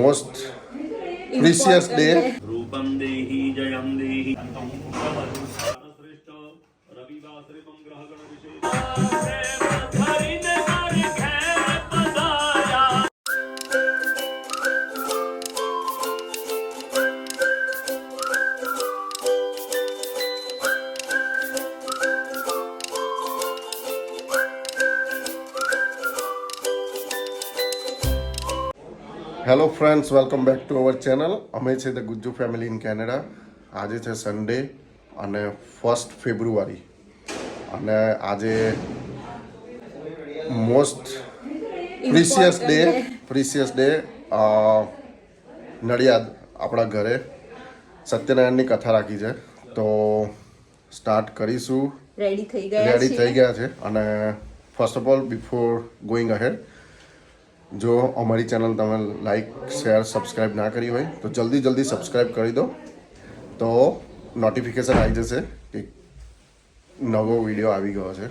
most precious day. रूपम देहि जयम देहि hello friends, welcome back to our channel. અમે છે the Gujju family in Canada. આજે છે સન્ડે અને 1 ફેબ્રુઆરી, અને આજે મોસ્ટ પ્રિસિયસ ડે નડિયાદ આપણા ઘરે સત્યનારાયણની કથા રાખી છે. તો સ્ટાર્ટ કરીશું. રેડી થઈ ગયા છે. અને first of all, before going ahead, જો અમારી ચેનલ તમે લાઈક, શેર, સબસ્ક્રાઈબ ના કરી હોય તો જલ્દી સબસ્ક્રાઈબ કરી દો, તો નોટિફિકેશન આવી જશે કે નવો વિડીયો આવી ગયો છે.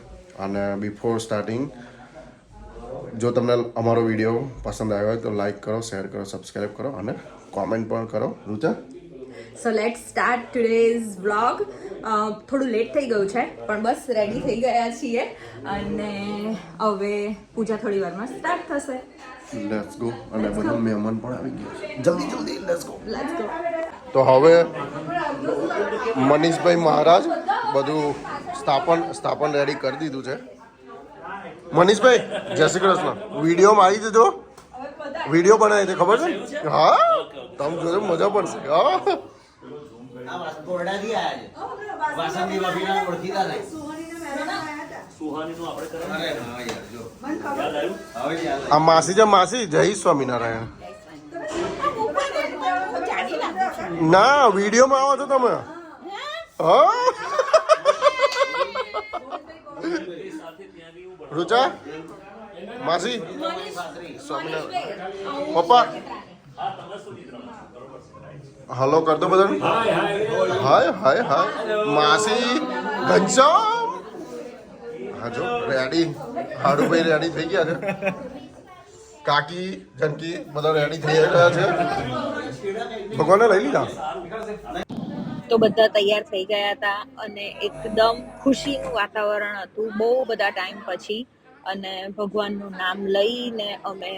અને બિફોર સ્ટાર્ટિંગ, જો તમને અમારો વિડીયો પસંદ આવ્યો હોય તો લાઈક કરો, શેર કરો, સબસ્ક્રાઈબ કરો અને કોમેન્ટ પણ કરો. Rucha, so let's start today's vlog. થોડું લેટ થઈ ગયું છે, પણ બસ રેડી થઈ ગયા છીએ અને હવે પૂજા થોડી વારમાં સ્ટાર્ટ થશે. Let's go. અને બધા મહેમાન પણ આવી ગયા છે. જલ્દી લેટ્સ ગો. તો હવે મનીષભાઈ મહારાજ બધું સ્થાપન રેડી કરી દીધું છે. મનીષભાઈ, જય શ્રી કૃષ્ણ. વિડીયોમાં આવી જજો. વિડીયો બનાવી દે, ખબર છે? હા, તમે જોજો, મજા પડશે. હા, આ માસી છે, માસી. જય સ્વામિનારાયણ. ના, વિડીયોમાં આવો છો તમે. હા, રૂચા, માસી, સ્વામિનારાયણ. પપ્પા, હલો કર દો બધાને. હાય હાય હાય. માસી, ઘનશ્યામ. હા, જો રેડી. હાડુભાઈ રેડી થઈ ગયા છે. કાકી, જનકી બધા રેડી થઈ ગયા છે. ભગવાને લઈ લીધા. તો બધા તૈયાર થઈ ગયા હતા અને એકદમ ખુશીનું વાતાવરણ હતું બહુ બધા ટાઈમ પછી. અને ભગવાનનું નામ લઈને અમે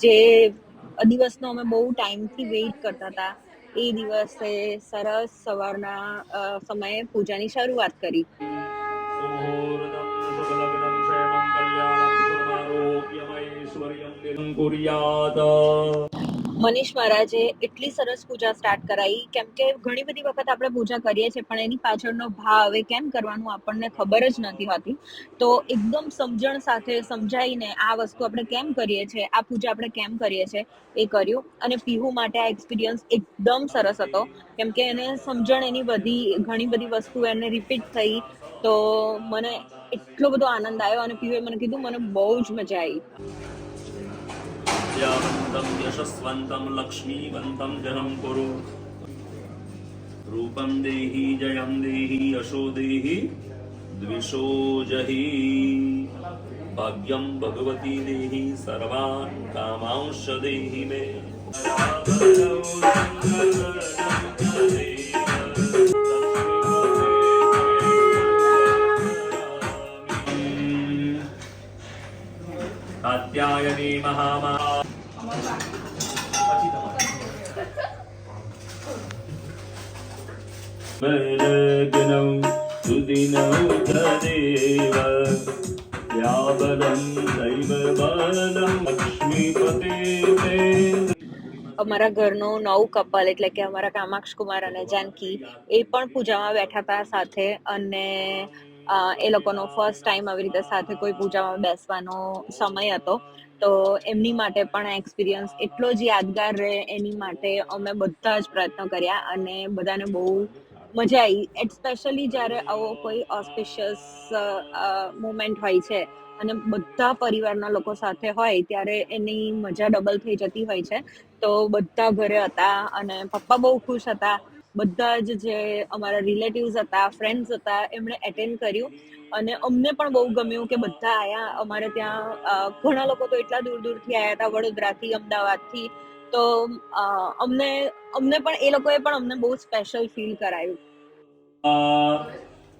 જે દિવસનો અમે બહુ ટાઈમથી વેઇટ કરતા હતા, એ દિવસે સરસ સવારના સમયે પૂજાની શરૂઆત કરી. મનીષ મહારાજે એટલી સરસ પૂજા સ્ટાર્ટ કરાવી, કેમ કે ઘણી બધી વખત આપણે પૂજા કરીએ છીએ પણ એની પાછળનો ભાવ એ કેમ કરવાનું આપણને ખબર જ નથી હોતી. તો એકદમ સમજણ સાથે સમજાવીને આ વસ્તુ આપણે કેમ કરીએ છીએ, આ પૂજા આપણે કેમ કરીએ છીએ, એ કર્યું. અને પીહુ માટે આ એક્સપિરિયન્સ એકદમ સરસ હતો, કેમ કે એને સમજણ એની ઘણી બધી વસ્તુ એને રિપીટ થઈ. તો મને એટલો બધો આનંદ આવ્યો અને પીયુએ મને કીધું, મને બહુ જ મજા આવી. विद्यावन्तं यशस्वन्तं लक्ष्मीवन्तं जनं कुरु रूपं देहि जयं देहि यशो देहि द्विषो जहि भाग्यं भगवती देहि सर्वान् कामांश देहि मे. कात्यायनी महामा बलग्नौ सुदिनौ तदेव याबलं दैव बलं लक्ष्मीपते. અમારા ઘરનું નવું કપલ એટલે કે અમારા કામાક્ષ કુમાર અને જાનકી એ પણ પૂજામાં બેઠા હતા સાથે. અને એ લોકોનો ફર્સ્ટ ટાઈમ આવી રીતે સાથે કોઈ પૂજામાં બેસવાનો સમય હતો. તો એમની માટે પણ આ એક્સપિરિયન્સ એટલો જ યાદગાર રહે એની માટે અમે બધા જ પ્રયત્નો કર્યા અને બધાને બહુ મજા આવી. એસ્પેશિયલી જ્યારે આવો કોઈ ઓસ્પિશિયસ મુમેન્ટ હોય છે અને બધા પરિવારના લોકો સાથે હોય ત્યારે એની મજા ડબલ થઈ જતી હોય છે. તો બધા ઘરે હતા અને પપ્પા બહુ ખુશ હતા. બધા જ જે અમારા રિલેટિવ્સ હતા, ફ્રેન્ડ્સ હતા, એમણે એટેન્ડ કર્યું અને અમને પણ બહુ ગમ્યું કે બધા આયા. અમારે ત્યાં ઘણા લોકો તો એટલા દૂર દૂરથી આવ્યા હતા, વડોદરાથી, અમદાવાદથી. તો અમને પણ એ લોકોએ પણ અમને બહુ સ્પેશિયલ ફીલ કરાયું.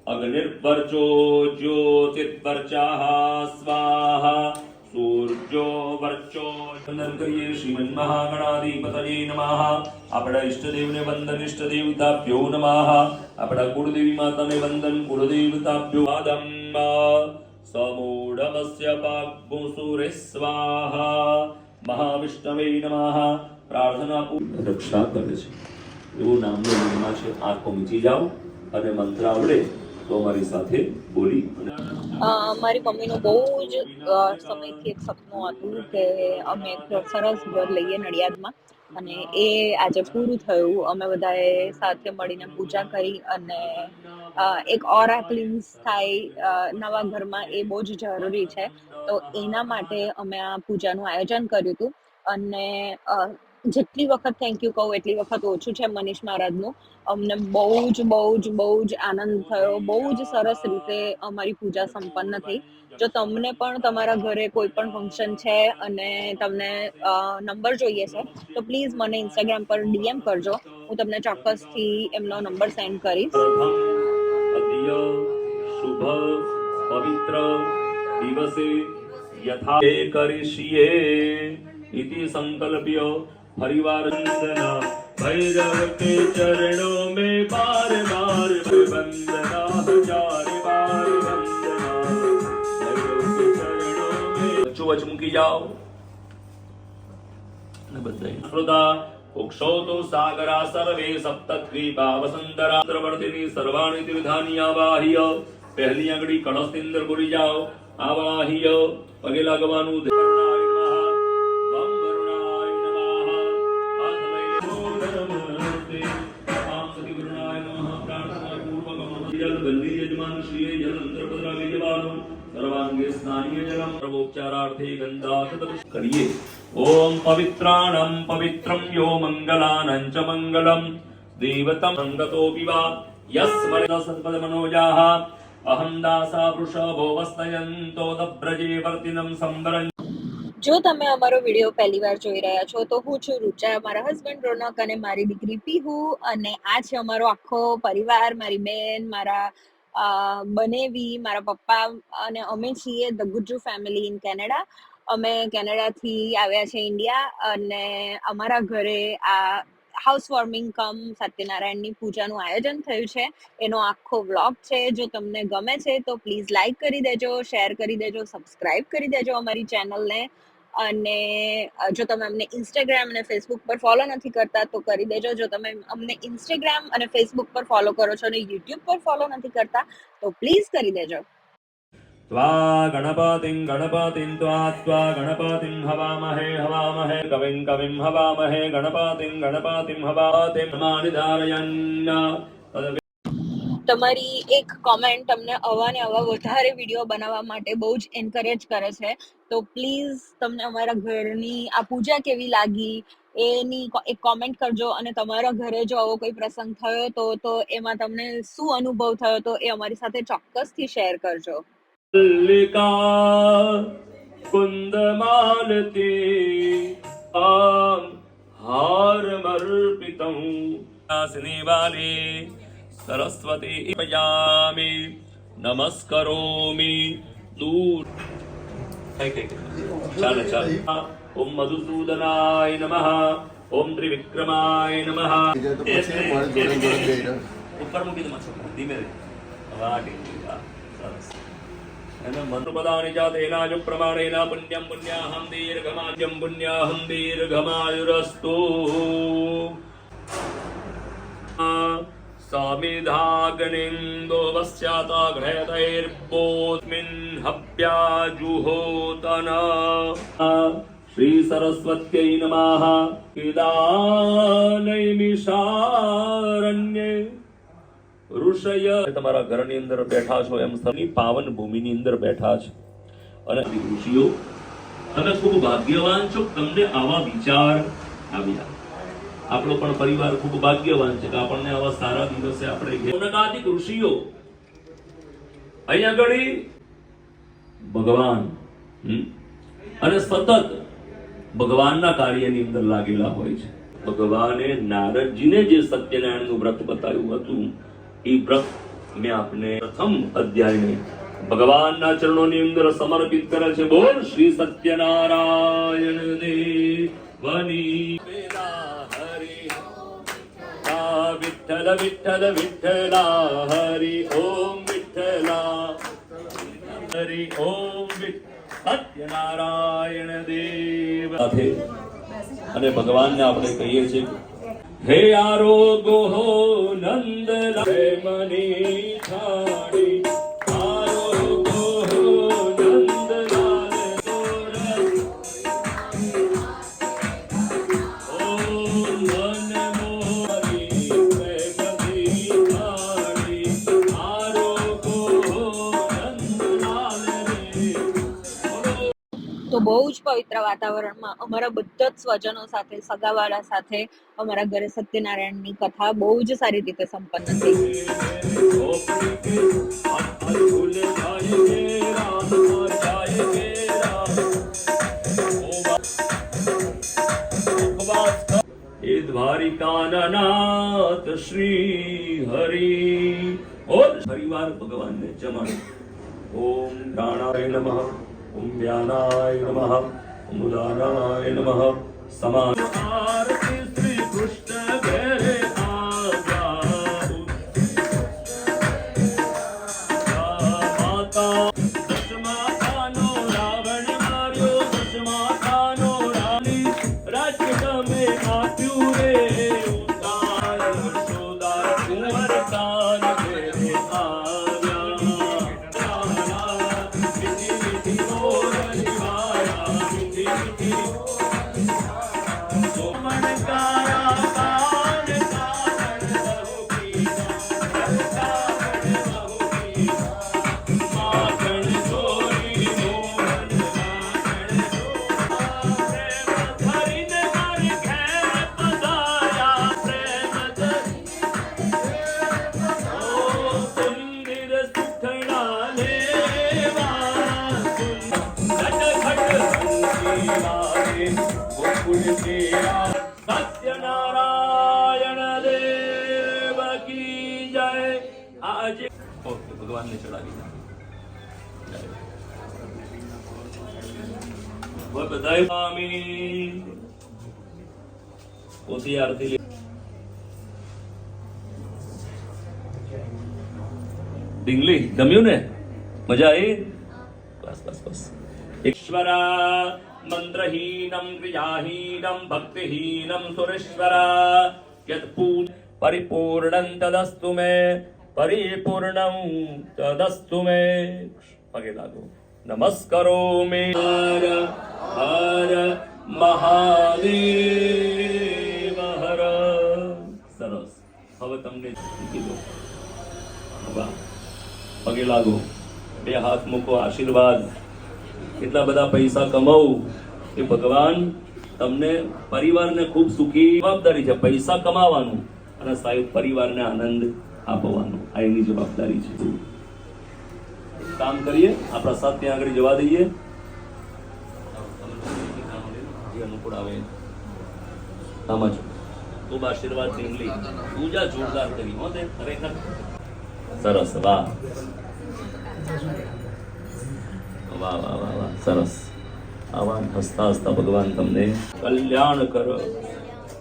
અગ્નિર્વર્ચો જ્યોતિર્વર્ચાઃ સ્વાહા સૂર્જો વર્ચો. વંદન કરીએ શ્રીમન મહાગણાધિપતયે નમઃ. આપણા ઈષ્ટદેવને વંદન, ઈષ્ટદેવતાભ્યો નમઃ. આપણા કુળદેવી માતાને વંદન, કુળદેવતાભ્યો આદમ. સમૂઢમસ્ય પાગ્મુસુરે સ્વાહા મહાવિષ્ણવે નમઃ. પ્રાર્થના રક્ષા કરે છે એવું નામનો મહિમા છે. આંખો મીચી જાઓ અને મંત્ર આવડે તો અમારી સાથે બોલી. મારી મમ્મીનું બહુ જ સમયથી એક સપનું હતું કે અમે એક સરસ ઘર લઈએ નડિયાદમાં, અને એ આજે પૂરું થયું. અમે બધાએ સાથે મળીને પૂજા કરી અને એક ઓરા ક્લીન્સ થાય નવા ઘરમાં, એ બહુ જ જરૂરી છે. તો એના માટે અમે આ પૂજાનું આયોજન કર્યું હતું. અને જેટલી વખત થેન્ક યુ કહું એટલી વખત ઓછું છે મનીષ મહારાજનું. અમને બહુ જ આનંદ થયો. બહુ જ સરસ રીતે અમારી પૂજા સંપન્ન થઈ. જો તમને પણ તમારા ઘરે કોઈ પણ ફંક્શન છે અને તમને નંબર જોઈએ છે તો પ્લીઝ મને ઇન્સ્ટાગ્રામ પર DM કરજો. હું તમને ચોક્કસથી એમનો નંબર સેન્ડ કરીશ. અદ્ય શુભ પવિત્ર દિવસે યથા કરીશીએ ઇતિ સંકલ્પ્ય પરિવાર ભૈરવ કે ચરણો में बार बार वंदना हजार बार वंदना भैरव के चरणों में. वच्चो वच મૂકી જાઓ ને બધાય શ્રોતા. ઉક્ષોતો સાગરા સર્વે સપ્તદ્વીપા વસંતરા સર્વર્તિની સર્વાણિ તીર્થાની આવાહ્ય. પહેલી આંગળી કળશની અંદર પૂરી જાઓ. આવાહ્ય પગે લાગવાનું. કરીએ. ઓમ પવિત્રાણમ પવિત્રમ યો મંગલાનં ચ મંગલમ દેવતમ સંગતો પીવા યસ્મરે સત્પદમનોજાઃ અહં દાસા વૃષભો વસ્તયંતો દબ્રજે વર્તિનમ સંબરં. જો તમે અમારો વિડીયો પહેલી વાર જોઈ રહ્યા છો તો હું છું રૂચા, મારા હસબન્ડ રોનક અને મારી દીકરી પીહુ. અને આ છે અમારો આખો પરિવાર, મારી બેન, મારા બનેવી, મારા પપ્પા અને અમે છીએ the Gujju family in Canada. અમે કેનેડાથી આવ્યા છે ઇન્ડિયા, અને અમારા ઘરે આ હાઉસ વોર્મિંગ કમ સત્યનારાયણની પૂજાનું આયોજન થયું છે. એનો આખો વ્લોગ છે. જો તમને ગમે છે તો પ્લીઝ લાઈક કરી દેજો, શેર કરી દેજો, સબસ્ક્રાઇબ કરી દેજો અમારી ચેનલને. અને જો તમે અમને ઇન્સ્ટાગ્રામ અને ફેસબુક પર ફોલો નથી કરતા તો કરી દેજો. જો તમે અમને ઇન્સ્ટાગ્રામ અને ફેસબુક પર ફોલો કરો છો અને યુટ્યુબ પર ફોલો નથી કરતા તો પ્લીઝ કરી દેજો. ત્વા ગણપતિં ત્વા ગણપતિં હવામહે કવિં હવામહે ગણપતિં હવામહે માનિધારયન્. તમારી એક કોમેન્ટ તમને આવા વધારે વિડીયો બનાવવા માટે બહુ જ એન્કરેજ કરે છે. તો પ્લીઝ તમને અમારા ઘરની આ પૂજા કેવી લાગી એની એક કોમેન્ટ કરજો. અને તમારા ઘરે જો આવો કોઈ પ્રસંગ થયો તો એમાં તમને શું અનુભવ થયો તો એ અમારી સાથે ચોક્કસથી શેર કરજો. મલ્લિકા કુંદમાલતી હારમર્પિતં સ્નેવાલી સરસ્વતી પયામિ નમસ્કરોમિ દૂર. ચાલે. ઓમ મધુસૂદનાય નમઃ. ઓમ ત્રિવિક્રમાય નમઃ. ઉપર મૂકી દો ધીમે સરસ. મંત્રપદાની જાતેના જ પ્રમાણેના પુણ્યમ પુણ્યાહમ દીર્ઘમાજ્યમ પુણ્યાહમ દીર્ઘમાયુરસ્તુ. સમિધાગ્નિંદો વસ્યાતા ગ્રહતૈર્બોધ્મિન હવ્યાજુહોતન. શ્રી સરસ્વત્यै નમઃ. કિદાનૈમિષારણ્યે ઋષય. તમારા ઘરની અંદર બેઠા છો એમ સ્થળની પાવન ભૂમિની અંદર બેઠા છે. અને ઋષિઓ તમે ખૂબ ભાગ્યવાન છો, તમને આવા વિચાર આવ્યા. આપણો પણ પરિવાર ખૂબ ભાગ્યવાન છે કે આપણને આવા સારા દિવસે આપણે જનકાદિક ઋષિઓ અહીંયા આગળ ભગવાન અને સતત ભગવાનના કાર્યની અંદર લાગેલા હોય છે. ભગવાને નારદજીને જે સત્યનારાયણનું વ્રત બતાવ્યું હતું એ વ્રત મેં આપને પ્રથમ અધ્યાયને ભગવાનના ચરણોની અંદર સમર્પિત કરે છે. બોલ શ્રી સત્યનારાયણ દેવની હરિ વિઠ્ઠલ વિઠ્ઠલ વિઠ્ઠલા હરિ ઓમ વિઠ્ઠલા હરિ ઓમ સત્યનારાયણ દેવ સાથે અને ભગવાનને આપણે કહીએ છીએ હે આરોગો હો નંદલાલ મની છાડી આરોગો હો નંદલાલ તોરસ ઓ મન મોરી પ્રેમથી છાડી આરોગો હો નંદલાલ રે. તો બહુ જ પવિત્ર વાતાવરણમાં અમારા બધા જ સ્વજનો સાથે, સગાવાળા સાથે અમારા ઘરે સત્યનારાયણની કથા બહુ જ સારી રીતે સંપન્ન થઈ. એ દ્વારિકાનાથ શ્રી હરિ ઓમ પરિવાર ભગવાનને જમાડો. ઓમ પ્રાણાય નમઃ, ઓમ વ્યાનાય નમઃ, ઓમ ઉદાનાય નમઃ. સમાન આરતી શ્રી કૃષ્ણ ઘેરે માતા દશમાતાનો રાવણ માર્યો, દશમાતાનો રાણી રાજ્ય તમે આપ્યું રે. ઉતાર યશોદા કુંવર કાન ઘેરે આવ્યા. મીઠી મીઠી મોરલી વાયા, મીઠી મીઠી સોમણ કાયા કાન કાન બહુ પીના, કાન બહુ પીના. માખણ ચોરી મોહન માખણ ચોરી. પ્રેમ ધરીને મારી ઘેર પધાર્યા, પ્રેમ ધરી ઓ સુંદર સુખડા લેવા. ખટખટ હંસી વાગે ગોકુળ કેરા. સત્યનારાયણ દેવ કી જય. આજે ઓકે ભગવાનને ચડાવી દો. બધાય સ્વામી પોતી આરતી લે. ડીંગલી ગમ્યું ને? મજા આવી? બસ બસ બસ. ઈશ્વરા મંત્રહીનમ ક્રિયાહીનમ ભક્તિહીનમ સુરેશ્વરા યત પરિપૂર્ણં તદસ્તુ મે, પરિપૂર્ણં તદસ્તુ મે. પગે લાગો. નમસ્કારો મે. હર હર મહાદેવ હર. સરસ. હવે તમને કીધું વાહ. પગે લાગો, બે હાથ મૂકો, આશીર્વાદ. કેટલા બધા પૈસા કમાવું એ ભગવાન તમને પરિવારને ખૂબ સુખી. જવાબદારી છે પૈસા કમાવાનું અને સાહેબ પરિવારને આનંદ આપવાનો. આ એની જવાબદારી છે. કામ કરીએ, આ પ્રસાદ ત્યાં આગળ જવા દઈએ. જે અનુકૂળ આવે આમાં છો. ખૂબ આશીર્વાદ ડીંગલી. પૂજા જોરદાર કરી હો તે ખરેખર. સરસ. વાહ વાહ વાહ વાહ વાહ. સરસ. આવા હસતા હસતા ભગવાન તમને કલ્યાણ કરો.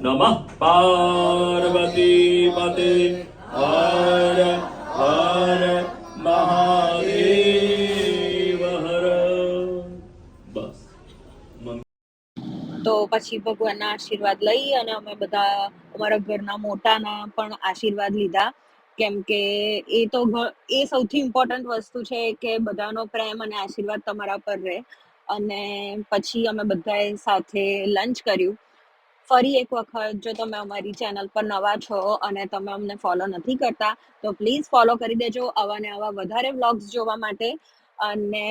નમઃ પાર્વતી પતે હર હર મહાદેવ હર. બસ. તો પછી ભગવાનના આશીર્વાદ લઈ અને અમે બધા અમારા ઘરના મોટાના પણ આશીર્વાદ લીધા. કેમ કે એ સૌથી ઇમ્પોર્ટન્ટ વસ્તુ છે કે બધાનો પ્રેમ અને આશીર્વાદ તમારા પર રહે. અને પછી અમે બધાએ સાથે લંચ કર્યું. ફરી એક વખત જો તમે અમારી ચેનલ પર નવા છો અને તમે અમને ફોલો નથી કરતા તો પ્લીઝ ફોલો કરી દેજો આવા ને આવા વધારે વ્લોગ્સ જોવા માટે. અને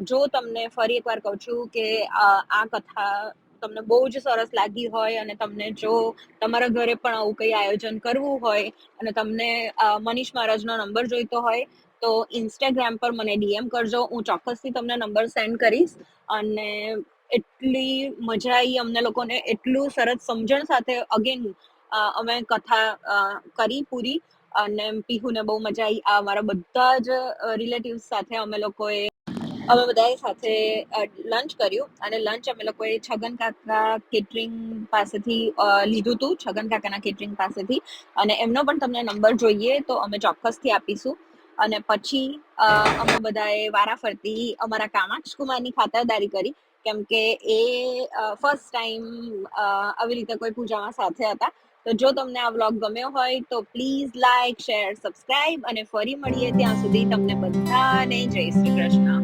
જો તમને ફરી એકવાર કહું છું કે આ કથા તમને બહુ જ સરસ લાગી હોય અને તમને જો તમારા ઘરે પણ આવું કંઈ આયોજન કરવું હોય અને તમને મનીષ મહારાજનો નંબર જોઈતો હોય તો ઇન્સ્ટાગ્રામ પર મને DM કરજો. હું ચોક્કસથી તમને નંબર સેન્ડ કરીશ. અને એટલી મજા આવી અમને લોકોને, એટલું સરસ સમજણ સાથે અગેન અમે કથા કરી પૂરી, અને પીહુને બહુ મજા આવી. આ અમારા બધા જ રિલેટિવ્સ સાથે અમે બધાએ સાથે લંચ કર્યું, અને લંચ અમે લોકોએ છગન કાકા કેટરિંગ પાસેથી લીધું હતું, છગન કાકાના કેટરિંગ પાસેથી, અને એમનો પણ તમને નંબર જોઈએ તો અમે ચોક્કસથી આપીશું. અને પછી અમે બધાએ વારાફરતી અમારા કામાક્ષ કુમારની ખાતરદારી કરી, કેમ કે એ ફર્સ્ટ ટાઈમ આવી રીતે કોઈ પૂજામાં સાથે હતા. તો જો તમને આ વ્લોગ ગમ્યો હોય તો પ્લીઝ લાઈક, શેર, સબસ્ક્રાઇબ, અને ફરી મળીએ ત્યાં સુધી તમને બધાને જય શ્રી કૃષ્ણ.